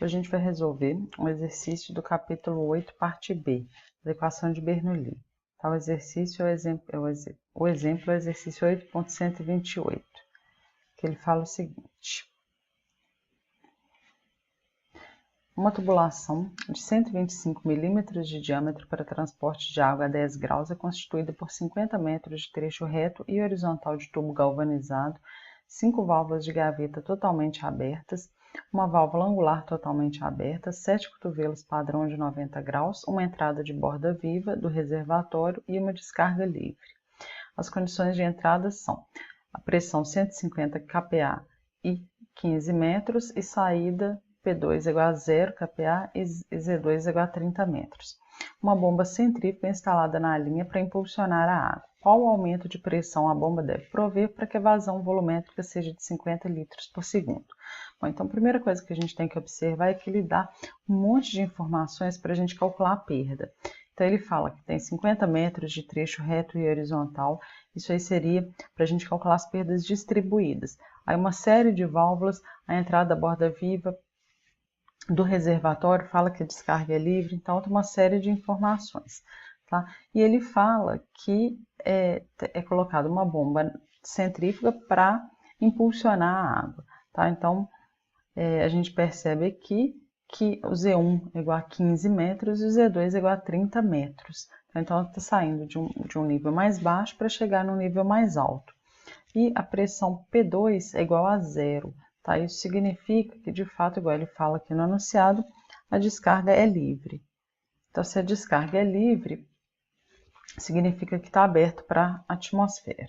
Hoje a gente vai resolver um exercício do capítulo 8, parte B, da equação de Bernoulli. Tá? O exemplo é o exercício 8.128, que ele fala o seguinte. Uma tubulação de 125 milímetros de diâmetro para transporte de água a 10 graus é constituída por 50 metros de trecho reto e horizontal de tubo galvanizado, 5 válvulas de gaveta totalmente abertas, uma válvula angular totalmente aberta, 7 cotovelos padrão de 90 graus, uma entrada de borda viva do reservatório e uma descarga livre. As condições de entrada são a pressão 150 kPa e 15 metros e saída P2 igual a 0 kPa e Z2 igual a 30 metros. Uma bomba centrífuga instalada na linha para impulsionar a água. Qual o aumento de pressão a bomba deve prover para que a vazão volumétrica seja de 50 litros por segundo? Bom, então a primeira coisa que a gente tem que observar é que ele dá um monte de informações para a gente calcular a perda. Então ele fala que tem 50 metros de trecho reto e horizontal, isso aí seria para a gente calcular as perdas distribuídas. Aí uma série de válvulas, a entrada da borda viva, do reservatório, fala que a descarga é livre, então tem uma série de informações. Tá? E ele fala que é colocada uma bomba centrífuga para impulsionar a água. Tá? Então, a gente percebe aqui que o Z1 é igual a 15 metros e o Z2 é igual a 30 metros. Então, está saindo de um nível mais baixo para chegar no nível mais alto. E a pressão P2 é igual a 0. Tá? Isso significa que, de fato, igual ele fala aqui no enunciado, a descarga é livre. Então, se a descarga é livre, significa que está aberto para a atmosfera.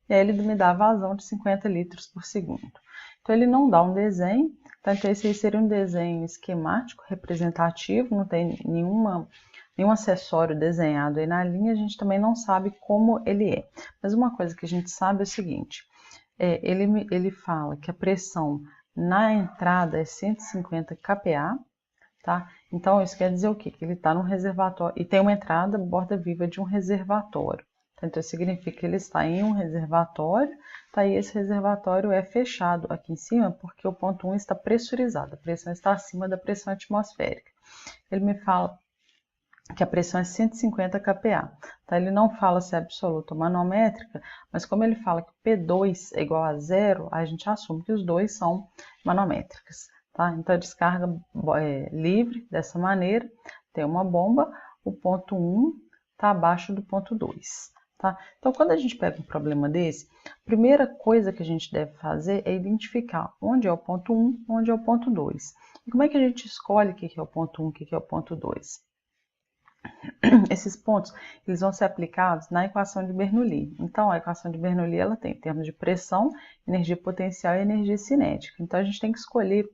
E aí ele me dá a vazão de 50 litros por segundo. Então, ele não dá um desenho, tá? Então esse aí seria um desenho esquemático, representativo, não tem nenhum acessório desenhado aí na linha, a gente também não sabe como ele é. Mas uma coisa que a gente sabe é o seguinte, ele fala que a pressão na entrada é 150 kPa, tá? Então isso quer dizer o quê? Que ele está num reservatório, e tem uma entrada borda viva de um reservatório. Então significa que ele está em um reservatório, tá? E esse reservatório é fechado aqui em cima porque o ponto 1 está pressurizado, a pressão está acima da pressão atmosférica. Ele me fala que a pressão é 150 kPa. Tá? Ele não fala se é absoluta ou manométrica, mas como ele fala que P2 é igual a 0, a gente assume que os dois são manométricas. Tá? Então a descarga livre dessa maneira, tem uma bomba, o ponto 1 está abaixo do ponto 2. Tá? Então quando a gente pega um problema desse, a primeira coisa que a gente deve fazer é identificar onde é o ponto 1, onde é o ponto 2. E como é que a gente escolhe o que é o ponto 1, o que é o ponto 2? Esses pontos eles vão ser aplicados na equação de Bernoulli. Então, a equação de Bernoulli ela tem termos de pressão, energia potencial e energia cinética. Então, a gente tem que escolher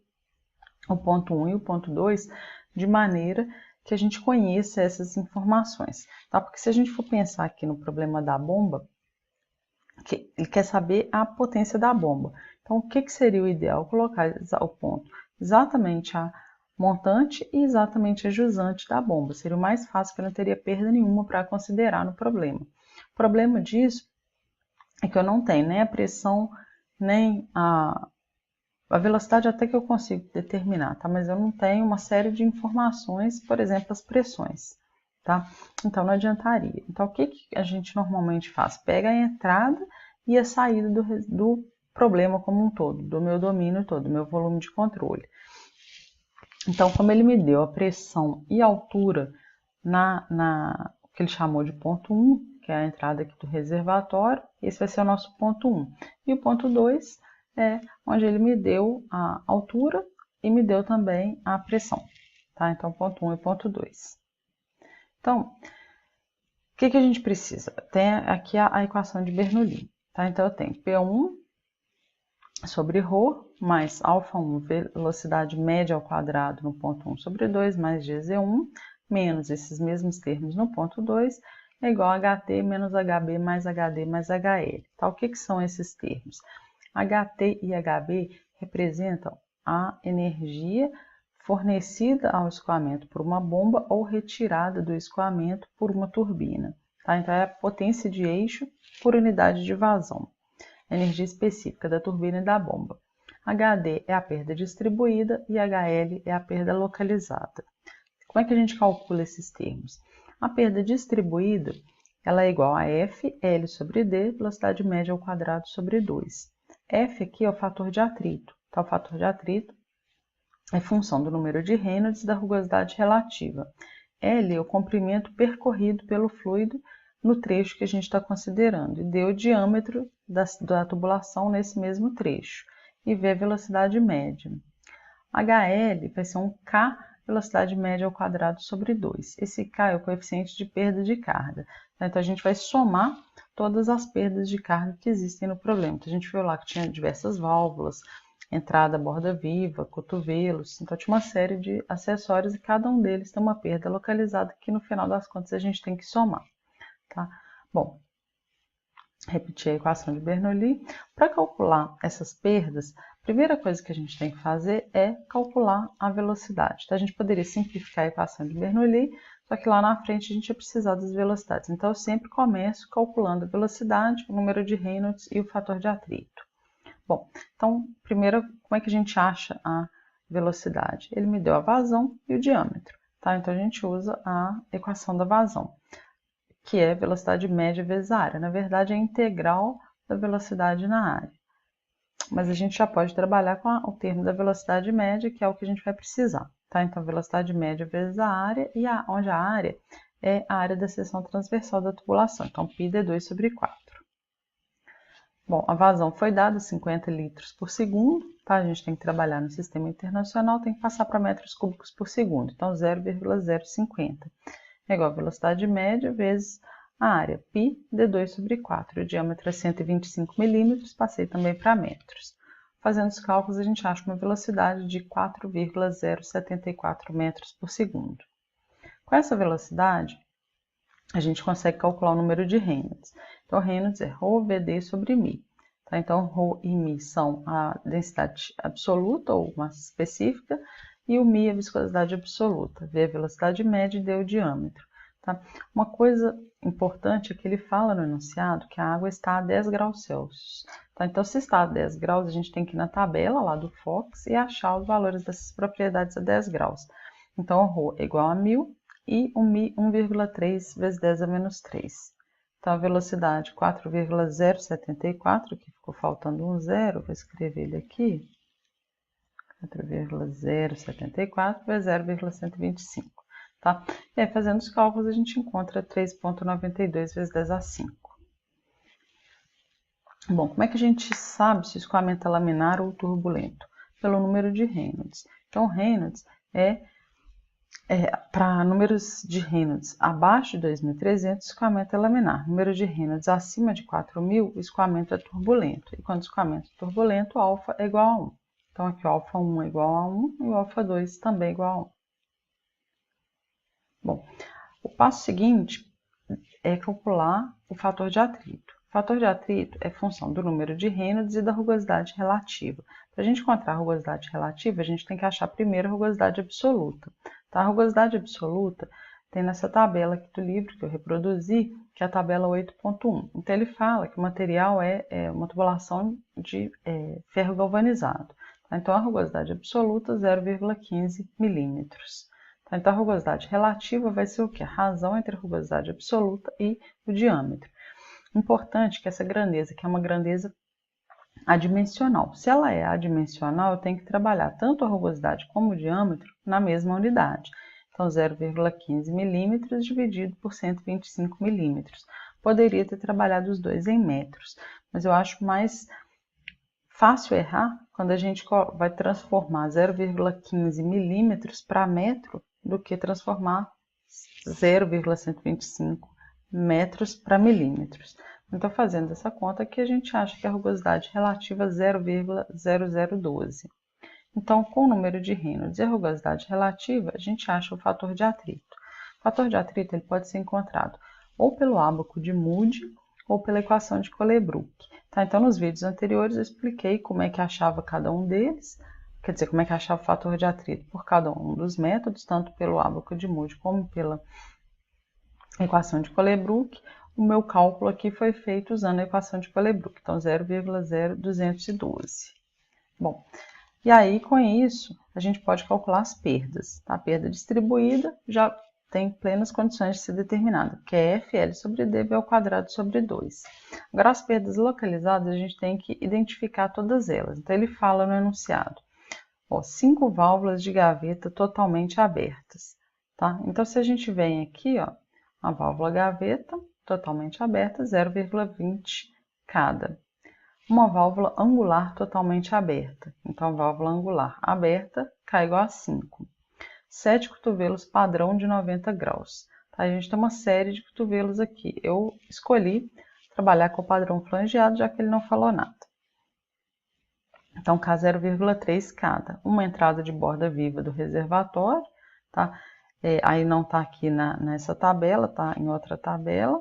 o ponto 1 e o ponto 2 de maneira que a gente conheça essas informações. Tá? Porque se a gente for pensar aqui no problema da bomba, ele quer saber a potência da bomba. Então, o que seria o ideal? Colocar o ponto exatamente a montante e exatamente a jusante da bomba. Seria o mais fácil, que eu não teria perda nenhuma para considerar no problema. O problema disso é que eu não tenho nem a pressão, nem a velocidade até que eu consigo determinar, tá? Mas eu não tenho uma série de informações, por exemplo, as pressões, tá? Então não adiantaria. Então o que a gente normalmente faz? Pega a entrada e a saída do problema como um todo, do meu domínio todo, do meu volume de controle. Então, como ele me deu a pressão e a altura o que ele chamou de ponto 1, que é a entrada aqui do reservatório, esse vai ser o nosso ponto 1. E o ponto 2 é onde ele me deu a altura e me deu também a pressão. Tá? Então, ponto 1 e ponto 2. Então, o que a gente precisa? Tem aqui a equação de Bernoulli. Tá? Então, eu tenho P1 sobre ρ mais α1, velocidade média ao quadrado no ponto 1 sobre 2, mais GZ1, menos esses mesmos termos no ponto 2, é igual a HT menos HB mais HD mais HL. Tá? O que são esses termos? HT e HB representam a energia fornecida ao escoamento por uma bomba ou retirada do escoamento por uma turbina. Tá? Então, é a potência de eixo por unidade de vazão. Energia específica da turbina e da bomba. HD é a perda distribuída e HL é a perda localizada. Como é que a gente calcula esses termos? A perda distribuída ela é igual a F, L sobre D, velocidade média ao quadrado sobre 2. F aqui é o fator de atrito. Então, o fator de atrito é função do número de Reynolds e da rugosidade relativa. L é o comprimento percorrido pelo fluido no trecho que a gente está considerando. E D é o diâmetro da tubulação nesse mesmo trecho. E V é a velocidade média. HL vai ser um K, velocidade média ao quadrado sobre 2. Esse K é o coeficiente de perda de carga. Então, a gente vai somar todas as perdas de carga que existem no problema. Então, a gente viu lá que tinha diversas válvulas, entrada, borda viva, cotovelos. Então, tinha uma série de acessórios e cada um deles tem uma perda localizada que, no final das contas, a gente tem que somar. Tá? Bom, repetir a equação de Bernoulli. Para calcular essas perdas, a primeira coisa que a gente tem que fazer é calcular a velocidade. Então, a gente poderia simplificar a equação de Bernoulli, só que lá na frente a gente ia precisar das velocidades. Então, eu sempre começo calculando a velocidade, o número de Reynolds e o fator de atrito. Bom, então, primeiro, como é que a gente acha a velocidade? Ele me deu a vazão e o diâmetro, tá? Então, a gente usa a equação da vazão, que é velocidade média vezes a área. Na verdade, é a integral da velocidade na área. Mas a gente já pode trabalhar com o termo da velocidade média, que é o que a gente vai precisar. Tá? Então, velocidade média vezes a área, e onde a área é a área da seção transversal da tubulação. Então, π é 2 sobre 4. Bom, a vazão foi dada 50 litros por segundo. Tá? A gente tem que trabalhar no sistema internacional, tem que passar para metros cúbicos por segundo. Então, 0,050 é igual a velocidade média vezes a área, π de 2 sobre 4. O diâmetro é 125 milímetros, passei também para metros. Fazendo os cálculos, a gente acha uma velocidade de 4,074 metros por segundo. Com essa velocidade, a gente consegue calcular o número de Reynolds. Então, Reynolds é ρVd sobre μ. Tá? Então, ρ e μ são a densidade absoluta ou massa específica, e o μ é a viscosidade absoluta. V é a velocidade média e D é o diâmetro. Tá? Uma coisa importante é que ele fala no enunciado que a água está a 10 graus Celsius. Tá? Então, se está a 10 graus, a gente tem que ir na tabela lá do Fox e achar os valores dessas propriedades a 10 graus. Então, o ρ é igual a 1000 e o μ 1,3 vezes 10 a menos 3. Então, a velocidade 4,074, aqui ficou faltando um zero, vou escrever ele aqui. 4,074 vezes 0,125. Tá? E aí, fazendo os cálculos, a gente encontra 3,92 vezes 10 a 5. Bom, como é que a gente sabe se o escoamento é laminar ou turbulento? Pelo número de Reynolds. Então, Reynolds para números de Reynolds abaixo de 2.300, o escoamento é laminar. Número de Reynolds acima de 4.000, o escoamento é turbulento. E quando o escoamento é turbulento, o alfa é igual a 1. Então, aqui o alfa 1 é igual a 1 e o alfa 2 também é igual a 1. Bom, o passo seguinte é calcular o fator de atrito. O fator de atrito é função do número de Reynolds e da rugosidade relativa. Para a gente encontrar a rugosidade relativa, a gente tem que achar primeiro a rugosidade absoluta. Tá? A rugosidade absoluta tem nessa tabela aqui do livro que eu reproduzi, que é a tabela 8.1. Então, ele fala que o material é uma tubulação de ferro galvanizado. Tá? Então, a rugosidade absoluta é 0,15 milímetros. Tá? Então, a rugosidade relativa vai ser o quê? A razão entre a rugosidade absoluta e o diâmetro. Importante que essa grandeza, que é uma grandeza adimensional. Se ela é adimensional, eu tenho que trabalhar tanto a rugosidade como o diâmetro na mesma unidade. Então, 0,15 milímetros dividido por 125 milímetros. Poderia ter trabalhado os dois em metros, mas eu acho mais fácil errar quando a gente vai transformar 0,15 milímetros para metro do que transformar 0,125 metros para milímetros. Então, fazendo essa conta aqui, a gente acha que a rugosidade relativa é 0,0012. Então, com o número de Reynolds e a rugosidade relativa, a gente acha o fator de atrito. O fator de atrito ele pode ser encontrado ou pelo ábaco de Moody ou pela equação de Colebrook. Tá? Então, nos vídeos anteriores, eu expliquei como é que achava cada um deles, quer dizer, como é que achava o fator de atrito por cada um dos métodos, tanto pelo ábaco de Moody como pela equação de Colebrook. O meu cálculo aqui foi feito usando a equação de Colebrook, então 0,0212. Bom, e aí com isso a gente pode calcular as perdas. Tá? A perda distribuída já tem plenas condições de ser determinada, que é FL sobre D V ao quadrado sobre 2. Agora as perdas localizadas a gente tem que identificar todas elas. Então ele fala no enunciado, 5 válvulas de gaveta totalmente abertas. Tá? Então se a gente vem aqui, a válvula gaveta totalmente aberta, 0,20 cada. Uma válvula angular totalmente aberta. Então, a válvula angular aberta K igual a 5. 7 cotovelos padrão de 90 graus. Tá? A gente tem uma série de cotovelos aqui. Eu escolhi trabalhar com o padrão flangeado, já que ele não falou nada. Então, K 0,3 cada. Uma entrada de borda viva do reservatório. Tá? Aí não está aqui nessa tabela, está em outra tabela.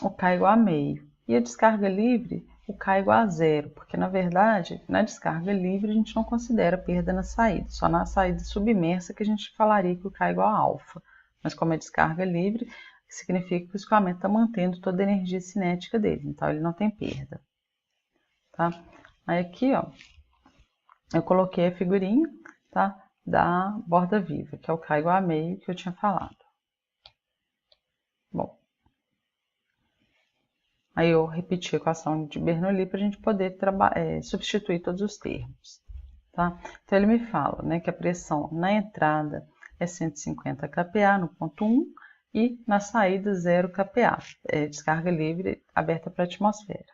O K igual a meio. E a descarga livre, o K igual a zero, porque na verdade, na descarga livre a gente não considera perda na saída, só na saída submersa que a gente falaria que o K igual a alfa. Mas como é descarga livre, significa que o escoamento está mantendo toda a energia cinética dele, então ele não tem perda. Tá? Aí aqui, eu coloquei a figurinha, tá, da borda viva, que é o K igual a meio que eu tinha falado. Bom, aí eu repeti a equação de Bernoulli para a gente poder substituir todos os termos. Tá? Então ele me fala, né, que a pressão na entrada é 150 kPa no ponto 1 e na saída 0 kPa, descarga livre aberta para a atmosfera.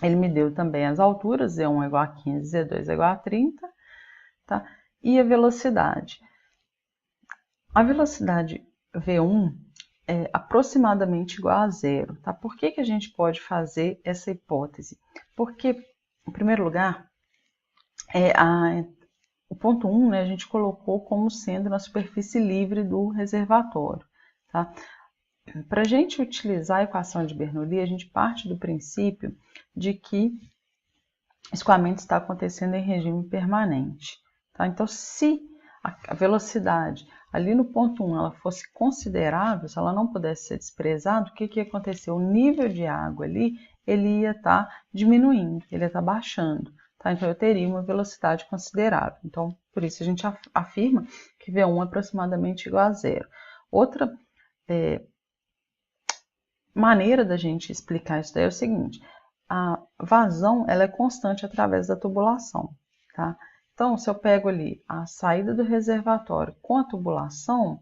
Ele me deu também as alturas, Z1 é igual a 15, Z2 é igual a 30, tá? E a velocidade. A velocidade V1 é aproximadamente igual a zero. Tá? Por que a gente pode fazer essa hipótese? Porque, em primeiro lugar, o ponto 1, né, a gente colocou como sendo na superfície livre do reservatório. Tá? Para a gente utilizar a equação de Bernoulli, a gente parte do princípio de que o escoamento está acontecendo em regime permanente. Tá? Então, se a velocidade ali no ponto 1 ela fosse considerável, se ela não pudesse ser desprezada, o que ia acontecer? O nível de água ali ele ia estar diminuindo, ele ia estar baixando. Tá? Então, eu teria uma velocidade considerável. Então, por isso a gente afirma que V1 é aproximadamente igual a zero. Outra maneira da gente explicar isso daí é o seguinte: a vazão ela é constante através da tubulação. Tá? Então, se eu pego ali a saída do reservatório com a tubulação, o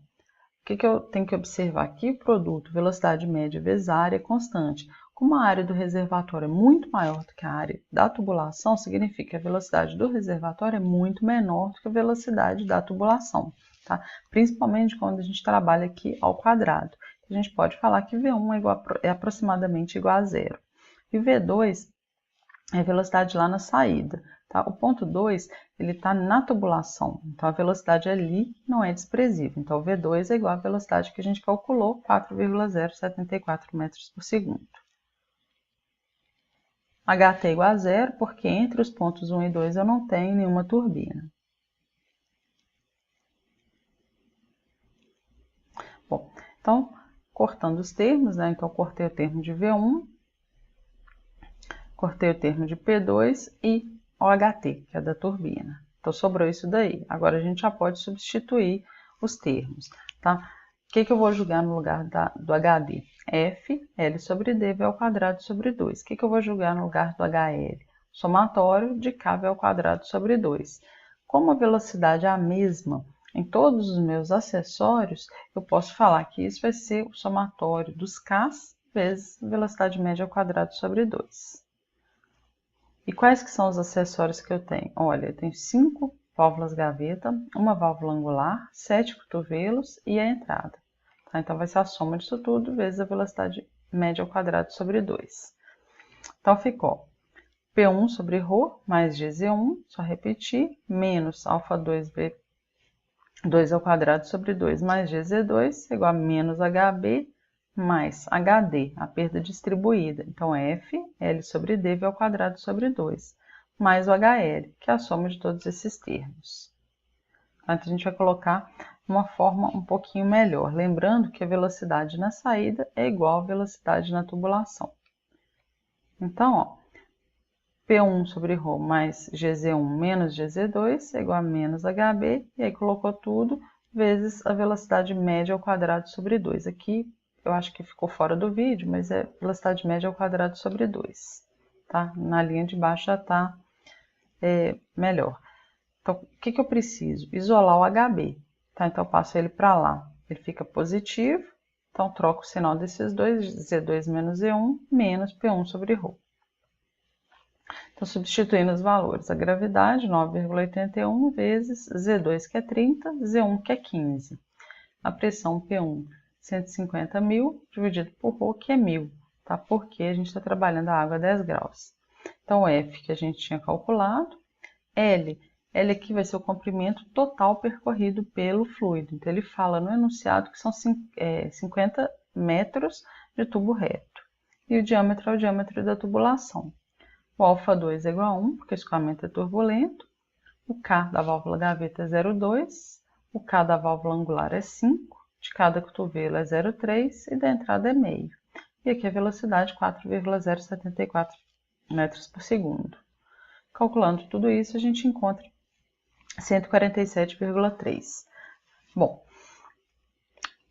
que eu tenho que observar aqui? O produto, velocidade média vezes a área é constante. Como a área do reservatório é muito maior do que a área da tubulação, significa que a velocidade do reservatório é muito menor do que a velocidade da tubulação. Tá? Principalmente quando a gente trabalha aqui ao quadrado. A gente pode falar que V1 é aproximadamente igual a zero. E V2 é a velocidade lá na saída. Tá? O ponto 2 ele está na tubulação, então a velocidade ali não é desprezível. Então, V2 é igual à velocidade que a gente calculou, 4,074 metros por segundo. HT igual a zero, porque entre os pontos 1 e 2 eu não tenho nenhuma turbina. Bom, então, cortando os termos, né? Então, cortei o termo de V1, cortei o termo de P2 e OHT, que é da turbina. Então, sobrou isso daí. Agora, a gente já pode substituir os termos, tá? O que eu vou jogar no lugar do HD? F, L sobre D, V ao quadrado sobre 2. O que eu vou jogar no lugar do HL? Somatório de K, V ao quadrado sobre 2. Como a velocidade é a mesma em todos os meus acessórios, eu posso falar que isso vai ser o somatório dos Ks vezes velocidade média ao quadrado sobre 2. E quais que são os acessórios que eu tenho? Olha, eu tenho 5 válvulas gaveta, uma válvula angular, 7 cotovelos e a entrada. Tá? Então, vai ser a soma disso tudo vezes a velocidade média ao quadrado sobre 2. Então, ficou P1 sobre ρ mais GZ1, só repetir, menos alfa 2B 2 ao quadrado sobre 2 mais GZ2 igual a menos HB mais HD, a perda distribuída. Então, F, L sobre D, V ao quadrado sobre 2, mais o HL, que é a soma de todos esses termos. Então, a gente vai colocar uma forma um pouquinho melhor, lembrando que a velocidade na saída é igual à velocidade na tubulação. Então, P1 sobre ρ mais Gz1 menos Gz2 é igual a menos HB, e aí colocou tudo, vezes a velocidade média ao quadrado sobre 2. Aqui eu acho que ficou fora do vídeo, mas é velocidade média ao quadrado sobre 2. Tá? Na linha de baixo já está melhor. Então, o que eu preciso? Isolar o HB. Tá? Então, eu passo ele para lá. Ele fica positivo, então troco o sinal desses dois, Z2 menos Z1, menos P1 sobre ρ. Então, substituindo os valores, a gravidade, 9,81, vezes Z2, que é 30, Z1, que é 15. A pressão P1, 150.000, dividido por ρ, que é 1.000, tá? Porque a gente está trabalhando a água a 10 graus. Então, F, que a gente tinha calculado, L aqui vai ser o comprimento total percorrido pelo fluido. Então, ele fala no enunciado que são 50 metros de tubo reto. E o diâmetro é o diâmetro da tubulação. O alfa2 é igual a 1, porque o escoamento é turbulento. O K da válvula gaveta é 0,2. O K da válvula angular é 5. De cada cotovelo é 0,3 e da entrada é meio. E aqui a velocidade 4,074 metros por segundo. Calculando tudo isso, a gente encontra 147,3. Bom,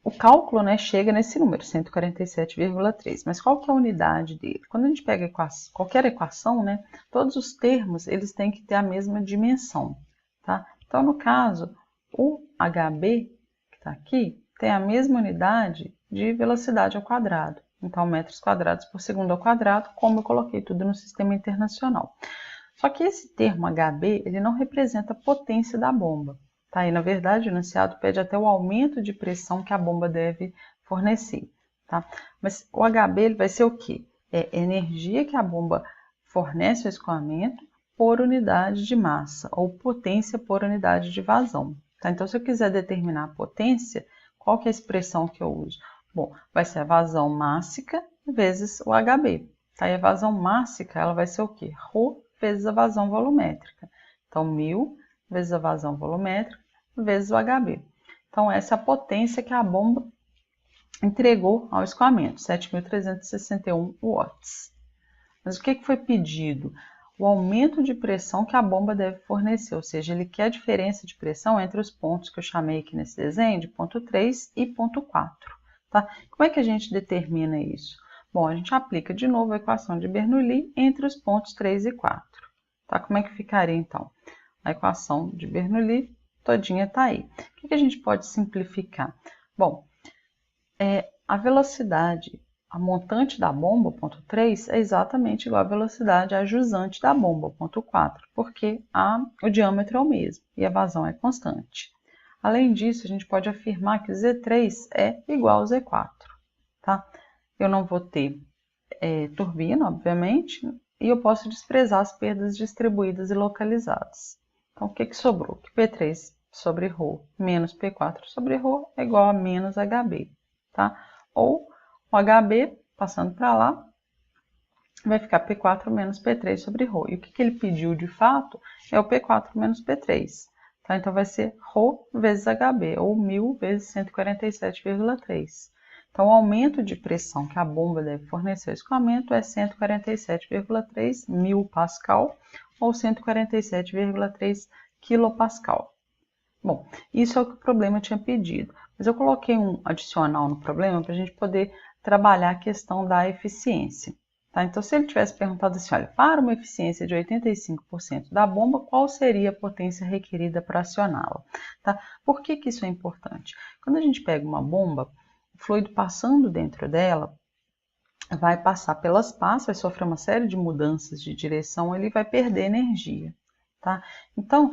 o cálculo, né, chega nesse número, 147,3. Mas qual que é a unidade dele? Quando a gente pega qualquer equação, né, todos os termos eles têm que ter a mesma dimensão. Tá? Então, no caso, o HB, que está aqui, tem a mesma unidade de velocidade ao quadrado. Então, metros quadrados por segundo ao quadrado, como eu coloquei tudo no sistema internacional. Só que esse termo HB, ele não representa a potência da bomba. Tá? E, na verdade, o enunciado pede até o aumento de pressão que a bomba deve fornecer. Tá? Mas o HB ele vai ser o quê? É energia que a bomba fornece ao escoamento por unidade de massa, ou potência por unidade de vazão. Tá? Então, se eu quiser determinar a potência, qual que é a expressão que eu uso? Bom, vai ser a vazão mássica vezes o HB. Tá? E a vazão mássica ela vai ser o quê? Ρ vezes a vazão volumétrica. Então, 1.000 vezes a vazão volumétrica vezes o HB. Então, essa é a potência que a bomba entregou ao escoamento, 7.361 watts. Mas o que foi pedido? O aumento de pressão que a bomba deve fornecer, ou seja, ele quer a diferença de pressão entre os pontos que eu chamei aqui nesse desenho, de ponto 3 e ponto 4. Tá? Como é que a gente determina isso? Bom, a gente aplica de novo a equação de Bernoulli entre os pontos 3 e 4. Tá? Como é que ficaria, então? A equação de Bernoulli todinha está aí. O que a gente pode simplificar? Bom, a velocidade, a montante da bomba, ponto 3, é exatamente igual à velocidade a jusante da bomba, ponto 4, porque o diâmetro é o mesmo e a vazão é constante. Além disso, a gente pode afirmar que Z3 é igual ao Z4. Tá? Eu não vou ter turbina, obviamente, e eu posso desprezar as perdas distribuídas e localizadas. Então, o que sobrou? Que P3 sobre ρ menos P4 sobre ρ é igual a menos HB. Tá? Ou o HB, passando para lá, vai ficar P4 menos P3 sobre ρ. E o que ele pediu de fato é o P4 menos P3. Tá? Então, vai ser ρ vezes HB, ou 1.000 vezes 147,3. Então, o aumento de pressão que a bomba deve fornecer ao escoamento é 147,3 mil pascal, ou 147,3 quilopascal. Bom, isso é o que o problema tinha pedido. Mas eu coloquei um adicional no problema para a gente poder trabalhar a questão da eficiência. Tá? Então, se ele tivesse perguntado assim, olha, para uma eficiência de 85% da bomba, qual seria a potência requerida para acioná-la? Tá? Por que isso é importante? Quando a gente pega uma bomba, o fluido passando dentro dela vai passar pelas pás, vai sofrer uma série de mudanças de direção, ele vai perder energia. Tá? Então,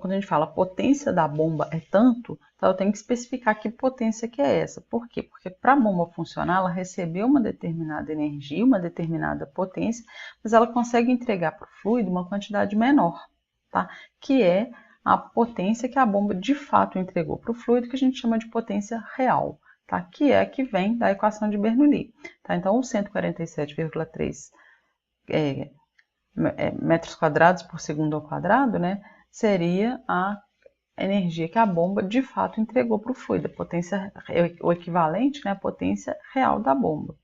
quando a gente fala a potência da bomba é tanto, então eu tenho que especificar que potência que é essa. Por quê? Porque para a bomba funcionar, ela recebeu uma determinada energia, uma determinada potência, mas ela consegue entregar para o fluido uma quantidade menor, tá? Que é a potência que a bomba de fato entregou para o fluido, que a gente chama de potência real, tá? Que é a que vem da equação de Bernoulli. Tá? Então, o 147,3 metros quadrados por segundo ao quadrado, né? Seria a energia que a bomba de fato entregou para o fluido, a potência, o equivalente, né, à potência real da bomba.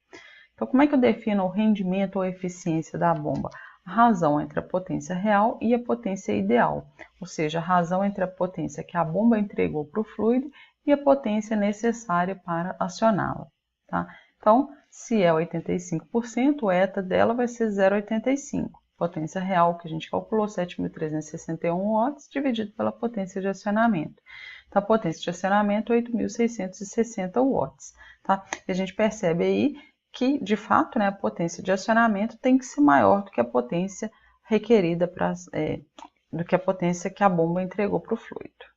Então, como é que eu defino o rendimento ou eficiência da bomba? a razão entre a potência real e a potência ideal, ou seja, a razão entre a potência que a bomba entregou para o fluido e a potência necessária para acioná-la. Tá? Então, se é 85%, o eta dela vai ser 0,85. Potência real que a gente calculou, 7.361 watts, dividido pela potência de acionamento. Então, a potência de acionamento é 8.660 watts. Tá? E a gente percebe aí que, de fato, né, a potência de acionamento tem que ser maior do que a potência requerida do que a potência que a bomba entregou para o fluido.